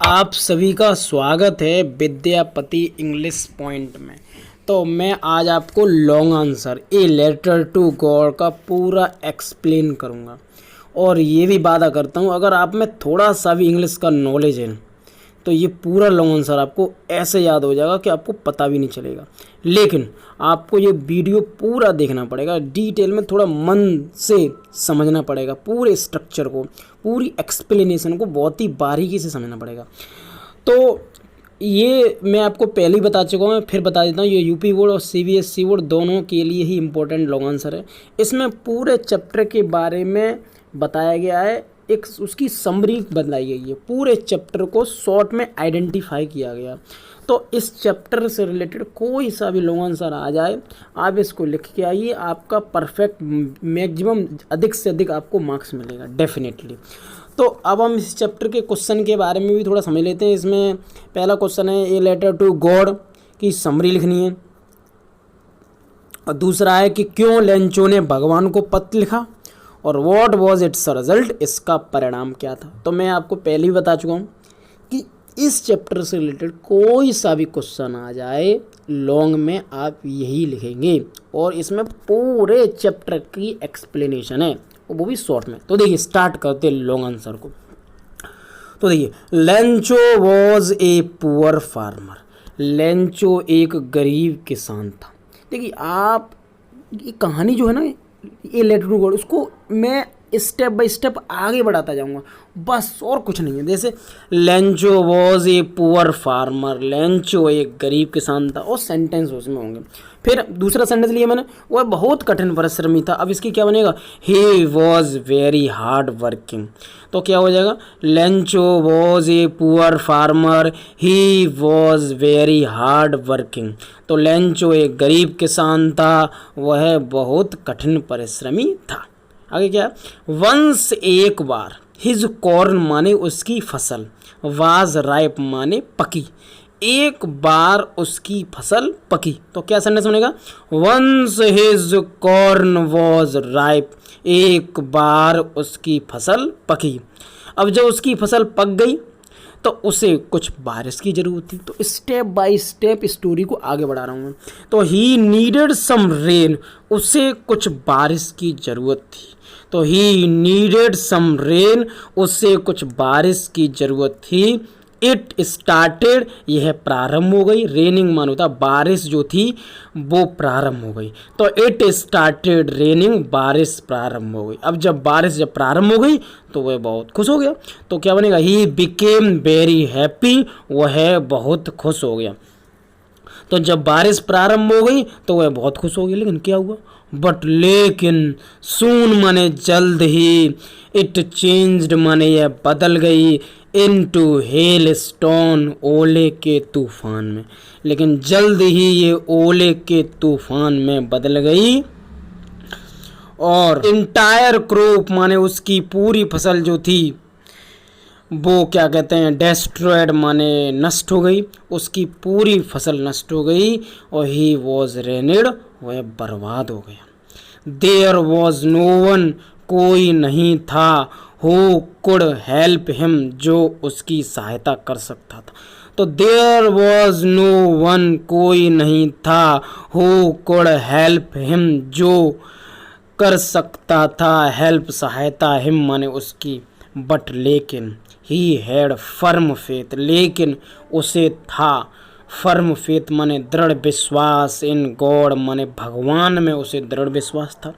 आप सभी का स्वागत है विद्यापति इंग्लिश पॉइंट में। तो मैं आज आपको long answer a letter to God का पूरा एक्सप्लेन करूंगा और ये भी वादा करता हूं अगर आप में थोड़ा सा भी इंग्लिश का नॉलेज है तो ये पूरा लॉन्ग आंसर आपको ऐसे याद हो जाएगा कि आपको पता भी नहीं चलेगा। लेकिन आपको ये वीडियो पूरा देखना पड़ेगा, डिटेल में थोड़ा मन से समझना पड़ेगा, पूरे स्ट्रक्चर को, पूरी एक्सप्लेनेशन को बहुत ही बारीकी से समझना पड़ेगा। तो ये मैं आपको पहले ही बता चुका हूँ, फिर बता देता हूँ। ये यूपी बोर्ड और सीबीएसई बोर्ड दोनों के लिए ही इम्पोर्टेंट लॉन्ग आंसर है। इसमें पूरे चैप्टर के बारे में बताया गया है, एक उसकी समरी बताई गई है, पूरे चैप्टर को शॉर्ट में आइडेंटिफाई किया गया। तो इस चैप्टर से रिलेटेड कोई सा भी लॉन्ग आंसर आ जाए, आप इसको लिख के आइए, आपका परफेक्ट मैक्सिमम अधिक से अधिक आपको मार्क्स मिलेगा डेफिनेटली। तो अब हम इस चैप्टर के क्वेश्चन के बारे में भी थोड़ा समझ लेते हैं। इसमें पहला क्वेश्चन है ए लेटर टू गॉड की समरी लिखनी है, और दूसरा है कि क्यों लेंचो ने भगवान को पत्र लिखा, और व्हाट वाज इट्स रिजल्ट, इसका परिणाम क्या था। तो मैं आपको पहले ही बता चुका हूँ कि इस चैप्टर से रिलेटेड कोई सा भी क्वेश्चन आ जाए लॉन्ग में आप यही लिखेंगे, और इसमें पूरे चैप्टर की एक्सप्लेनेशन है, वो भी शॉर्ट में। तो देखिए स्टार्ट करते लॉन्ग आंसर को। तो देखिए Lencho was a poor farmer, Lencho एक गरीब किसान था। देखिए आप ये कहानी जो है ना, ये लेटर टू गॉड, उसको मैं स्टेप बाय स्टेप आगे बढ़ाता जाऊंगा, बस और कुछ नहीं है। जैसे Lencho was a poor farmer, Lencho एक गरीब किसान था, और सेंटेंस उसमें होंगे। फिर दूसरा सेंटेंस लिया मैंने, वह बहुत कठिन परिश्रमी था। अब इसकी क्या बनेगा, ही वॉज वेरी हार्ड वर्किंग। तो क्या हो जाएगा, Lencho was a poor farmer, he was very hard working. तो लेंचो एक गरीब किसान था, वह बहुत कठिन परिश्रमी था। आगे क्या, वंस एक बार, हिज कॉर्न माने उसकी फसल, वाज राइप माने पकी, एक बार उसकी फसल पकी। तो क्या सेंटेंस बनेगा, once his corn was ripe, एक बार उसकी फसल पकी। अब जब उसकी फसल पक गई तो उसे कुछ बारिश की ज़रूरत थी। तो स्टेप बाय स्टेप स्टोरी को आगे बढ़ा रहा हूँ मैं। तो ही नीडेड सम रेन, उसे कुछ बारिश की ज़रूरत थी। तो ही नीडेड सम रेन, उसे कुछ बारिश की ज़रूरत थी। इट स्टार्टेड, यह प्रारंभ हो गई। रेनिंग मान होता बारिश जो थी वो प्रारंभ हो गई। तो इट स्टार्टेड रेनिंग, बारिश प्रारंभ हो गई। अब जब बारिश प्रारंभ हो गई तो वह बहुत खुश हो गया। तो क्या बनेगा, ही बिकेम वेरी हैप्पी, वह बहुत खुश हो गया। तो जब बारिश प्रारंभ हो गई तो वह बहुत खुश हो गया। लेकिन क्या हुआ, बट लेकिन, सून माने जल्द ही, इट चेंज्ड माने यह बदल गई, इनटू हेल स्टोन, ओले के तूफान में। लेकिन जल्द ही ये ओले के तूफान में बदल गई, और इंटायर क्रॉप माने उसकी पूरी फसल जो थी वो क्या कहते हैं, डेस्ट्रॉयड माने नष्ट हो गई, उसकी पूरी फसल नष्ट हो गई। और ही वॉज रेनेड, वह बर्बाद हो गया। देयर वॉज नो वन, कोई नहीं था, हु कुड हेल्प हिम, जो उसकी सहायता कर सकता था। तो देयर वॉज नो वन, कोई नहीं था, हु कुड हेल्प हिम, जो कर सकता था हेल्प, सहायता, हिम माने उसकी, बट लेकिन, ही हैड फर्म फेथ, लेकिन उसे था, फर्म फेथ माने दृढ़ विश्वास, इन गॉड माने भगवान में उसे दृढ़ विश्वास था।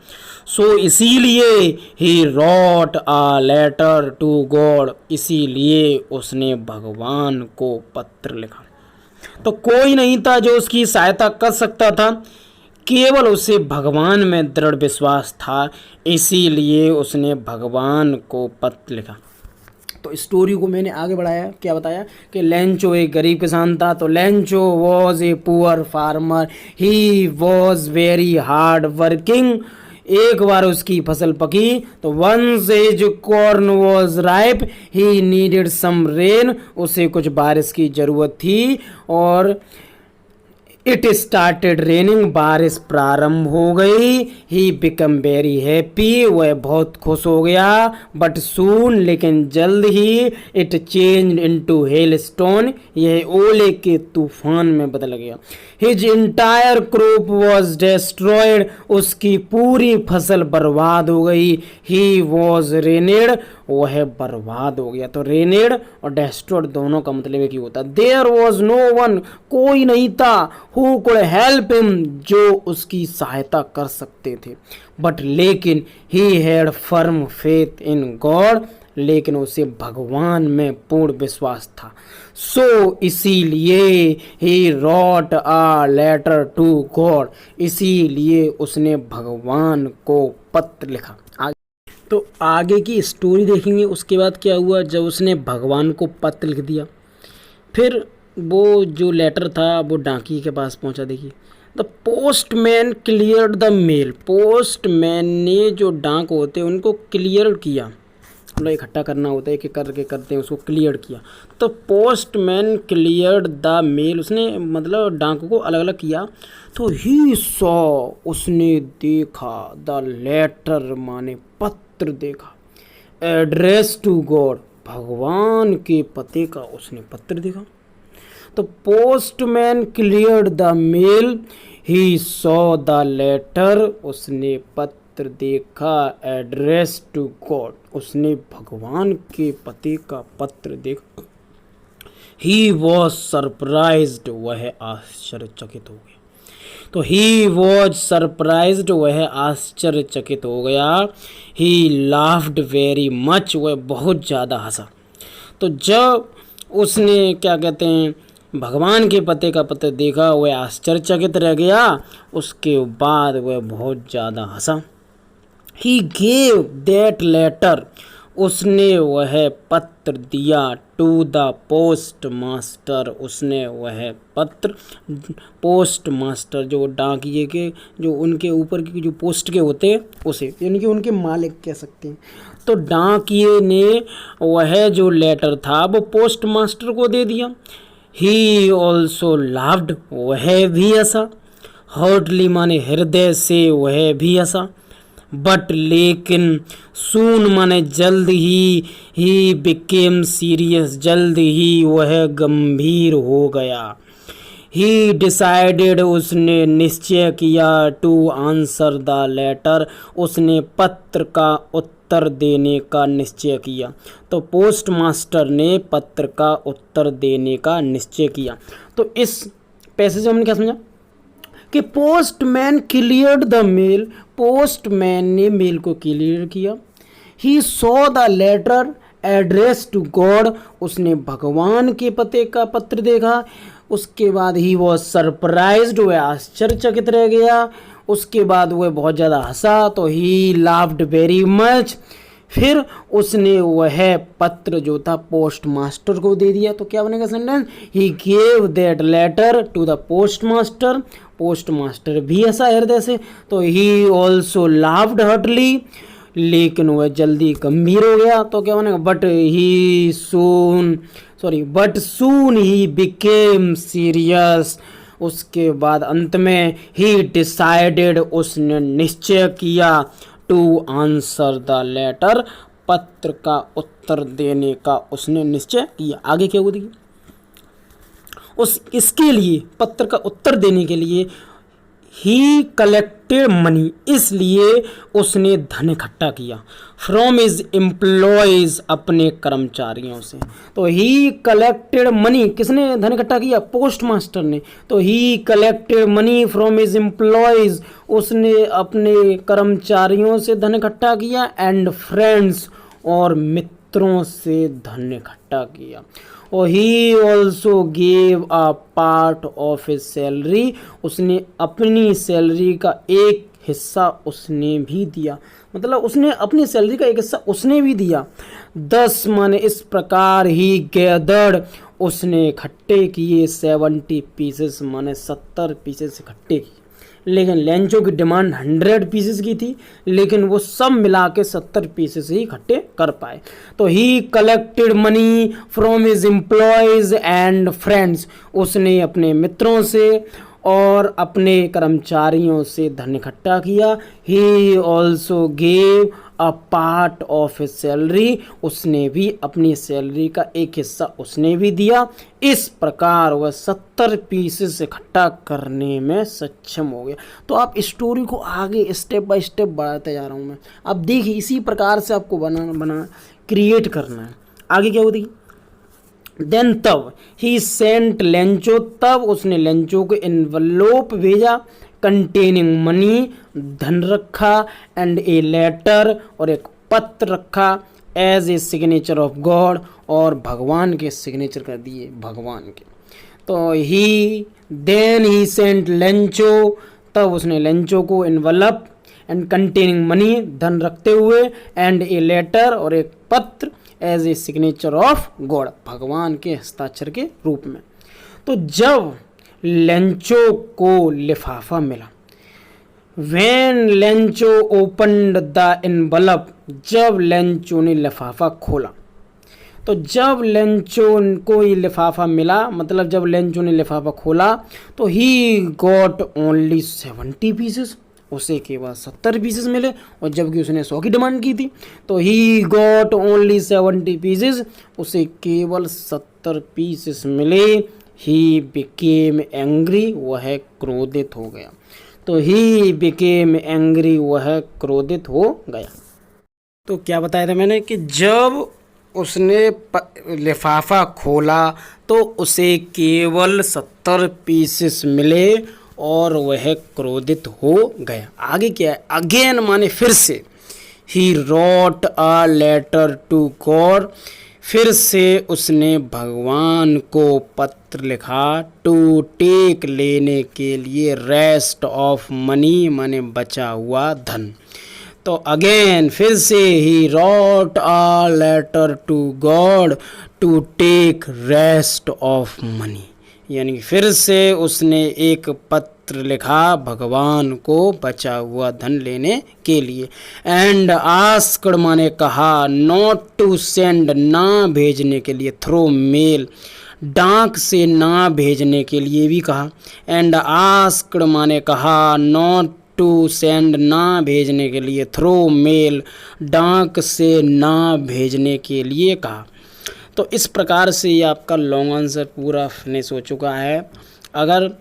सो इसीलिए ही wrote a letter to God, इसीलिए उसने भगवान को पत्र लिखा। तो कोई नहीं था जो उसकी सहायता कर सकता था, केवल उसे भगवान में दृढ़ विश्वास था, इसीलिए उसने भगवान को पत्र लिखा। तो स्टोरी को मैंने आगे बढ़ाया, क्या बताया कि लेंचो एक गरीब किसान था। तो Lencho was a poor farmer, he was very hard working, एक बार उसकी फसल पकी। तो once his corn was ripe, he needed some rain, उसे कुछ बारिश की ज़रूरत थी। और इट स्टार्टेड रेनिंग, बारिश प्रारंभ हो गई। ही बिकम वेरी हैप्पी, वह बहुत खुश हो गया। बट सून, लेकिन जल्द ही, it change into hailstone, यह ओले के तूफान में बदल गया। His entire crop was destroyed, उसकी पूरी फसल बर्बाद हो गई। ही वॉज रेनेड, वह बर्बाद हो गया। तो रेनेड और डिस्ट्रॉयड दोनों का मतलब एक ही होता है। देयर वॉज नो वन, कोई नहीं था, हु कुड हेल्प हिम, जो उसकी सहायता कर सकते थे। बट लेकिन he had firm faith in God, लेकिन उसे भगवान में पूर्ण विश्वास था। सो इसीलिए ही wrote a letter to God, इसीलिए उसने भगवान को पत्र लिखा। तो आगे की स्टोरी देखेंगे। उसके बाद क्या हुआ, जब उसने भगवान को पत्र लिख दिया, फिर वो जो लेटर था वो डाकिये के पास पहुंचा। देखिए, the postman clear the mail, postman ने जो डाक होते हैं उनको क्लियर किया, मतलब इकट्ठा करना होता है कि करके करते हैं, उसको क्लियर किया। तो पोस्टमैन क्लियर द मेल, उसने मतलब डाक को अलग अलग किया। तो ही सॉ, उसने देखा, द लेटर माने पत्र देखा, एड्रेस टू गॉड, भगवान के पते का उसने पत्र देखा। तो postman cleared the mail, he saw the letter, उसने पत्र देखा, एड्रेस टू गॉड, उसने भगवान के पते का पत्र देखा। ही वॉज सरप्राइज्ड, वह आश्चर्यचकित हो गया। तो ही वॉज सरप्राइज्ड, वह आश्चर्यचकित हो गया। ही लाफ्ड वेरी मच, वह बहुत ज़्यादा हंसा। तो जब उसने क्या कहते हैं भगवान के पते का पत्र देखा, वह आश्चर्यचकित रह गया। उसके बाद वह बहुत ज़्यादा हंसा। ही गेव दैट लेटर, उसने वह पत्र दिया। टू द पोस्ट मास्टर, उसने वह पत्र पोस्ट मास्टर, जो डाकिये के जो उनके ऊपर की जो पोस्ट के होते हैं उसे, यानी कि उनके मालिक कह सकते हैं। तो डाकिये ने वह जो लेटर था वो पोस्ट मास्टर को दे दिया। ही ऑल्सो लाफ्ड, वह भी हंसा। हार्टली माने हृदय से, वह भी हंसा। बट लेकिन सून माने जल्द ही बिकेम सीरियस, जल्द ही वह गंभीर हो गया। ही डिसाइडेड, उसने निश्चय किया। टू आंसर द लेटर, उसने पत्र का उत्तर देने का निश्चय किया। तो पोस्ट मास्टर ने पत्र का उत्तर देने का निश्चय किया। तो इस पैसेज में हमने क्या समझा कि postman cleared the mail, postman ने मेल को क्लियर किया। He saw the letter address to God, उसने भगवान के पते का पत्र देखा। उसके बाद ही वह सरप्राइज्ड, वह आश्चर्यचकित रह गया। उसके बाद वह बहुत ज़्यादा हंसा। तो ही लाफ्ड वेरी मच, फिर उसने वह पत्र जो था पोस्ट मास्टर को दे दिया। तो क्या बनेगा sentence, he gave that letter to the postmaster, postmaster भी हंसा हृदय से। तो ही ऑल्सो लाफ्ड हार्टली, लेकिन वह जल्दी गंभीर हो गया। तो क्या बनेगा, but soon he became serious, उसके बाद अंत में ही डिसाइडेड, उसने निश्चय किया। टू आंसर द लेटर, पत्र का उत्तर देने का उसने निश्चय किया। आगे क्या हुआ देखिए, इसके लिए पत्र का उत्तर देने के लिए ही कलेक्टेड मनी, इसलिए उसने धन इकट्ठा किया। फ्रॉम हिज एम्प्लॉयज, अपने कर्मचारियों से। तो ही कलेक्टेड मनी, किसने धन इकट्ठा किया, पोस्ट मास्टर ने। तो ही collected money from his employees, उसने अपने कर्मचारियों से धन इकट्ठा किया। एंड फ्रेंड्स, और मित्रों से धन इकट्ठा किया। और he also gave a part of his salary, उसने अपनी सैलरी का एक हिस्सा उसने भी दिया, मतलब उसने अपनी सैलरी का एक हिस्सा उसने भी दिया। 10 माने इस प्रकार ही गैदर्ड, उसने इकट्ठे किए 70 पीसेस, माने 70 पीसेस इकट्ठे किए। लेकिन लेंचो की डिमांड 100 पीसेस की थी, लेकिन वो सब मिला के 70 पीसेस ही इकट्ठे कर पाए। तो ही collected money from his employees and friends, उसने अपने मित्रों से और अपने कर्मचारियों से धन इकट्ठा किया। He also gave a part of his salary, उसने भी अपनी सैलरी का एक हिस्सा उसने भी दिया। इस प्रकार वह 70 पीसेस इकट्ठा करने में सक्षम हो गया। तो आप स्टोरी को आगे स्टेप बाय स्टेप बढ़ाते जा रहा हूँ मैं। अब देखिए इसी प्रकार से आपको बना क्रिएट करना है। आगे क्या होती देन तब ही सेंट लेंचो, तब उसने लेंचो को एनवलोप भेजा कंटेनिंग मनी, धन रखा, एंड ए लेटर, और एक पत्र रखा, as a signature of God, और भगवान के सिग्नेचर कर दिए भगवान के। तो ही सेंट लेंचो, तब उसने लेंचो को एनवलप एंड कंटेनिंग मनी, धन रखते हुए, एंड ए लेटर, और एक पत्र, as a signature of God, भगवान के हस्ताक्षर के रूप में। तो जब लेंचो को लिफाफा मिला, when Lencho opened the envelope, जब लेंचो ने लिफाफा खोला, तो जब लेंचो को ये लिफाफा मिला, मतलब जब लेंचो ने लिफाफा खोला, तो ही गॉट ओनली 70 पीसेस, उसे केवल 70 पीसेस मिले, और जबकि उसने 100 की डिमांड की थी। तो ही गॉट ओनली 70 पीसेस, उसे केवल 70 पीसेस मिले। ही बिकेम एंग्री, वह क्रोधित हो गया। तो ही बिकेम एंग्री, वह क्रोधित हो गया। तो क्या बताया था मैंने कि जब उसने लिफाफा खोला तो उसे केवल 70 पीसेस मिले और वह क्रोधित हो गया। आगे क्या है, अगेन माने फिर से। He wrote a letter to God, फिर से उसने भगवान को पत्र लिखा, टू टेक, लेने के लिए, रेस्ट ऑफ मनी, माने बचा हुआ धन। तो अगेन फिर से he wrote a letter to God to take rest of money, यानी फिर से उसने एक पत्र लिखा भगवान को बचा हुआ धन लेने के लिए। एंड आस्क्ड माने कहा, नॉट टू सेंड, ना भेजने के लिए, थ्रो मेल, डाक से ना भेजने के लिए भी कहा। एंड आस्क्ड माने कहा, नॉट टू सेंड, ना भेजने के लिए, थ्रो मेल, डाक से ना भेजने के लिए कहा। तो इस प्रकार से ये आपका लॉन्ग आंसर पूरा फिनिश हो चुका है। अगर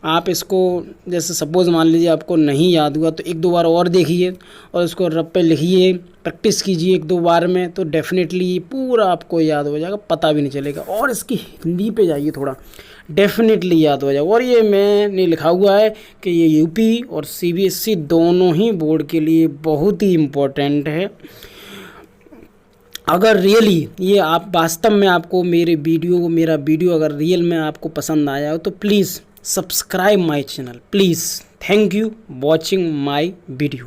आप इसको जैसे सपोज मान लीजिए आपको नहीं याद हुआ तो एक दो बार और देखिए और इसको रब पे लिखिए, प्रैक्टिस कीजिए एक दो बार में, तो डेफिनेटली पूरा आपको याद हो जाएगा, पता भी नहीं चलेगा। और इसकी हिंदी पे जाइए थोड़ा, डेफिनेटली याद हो जाएगा। और ये मैंने लिखा हुआ है कि ये यूपी और सीबीएसई दोनों ही बोर्ड के लिए बहुत ही इम्पोर्टेंट है। अगर रियली ये आप वास्तव में आपको मेरा वीडियो अगर रियल में आपको पसंद आया हो तो please subscribe my channel, please. Thank you watching my video.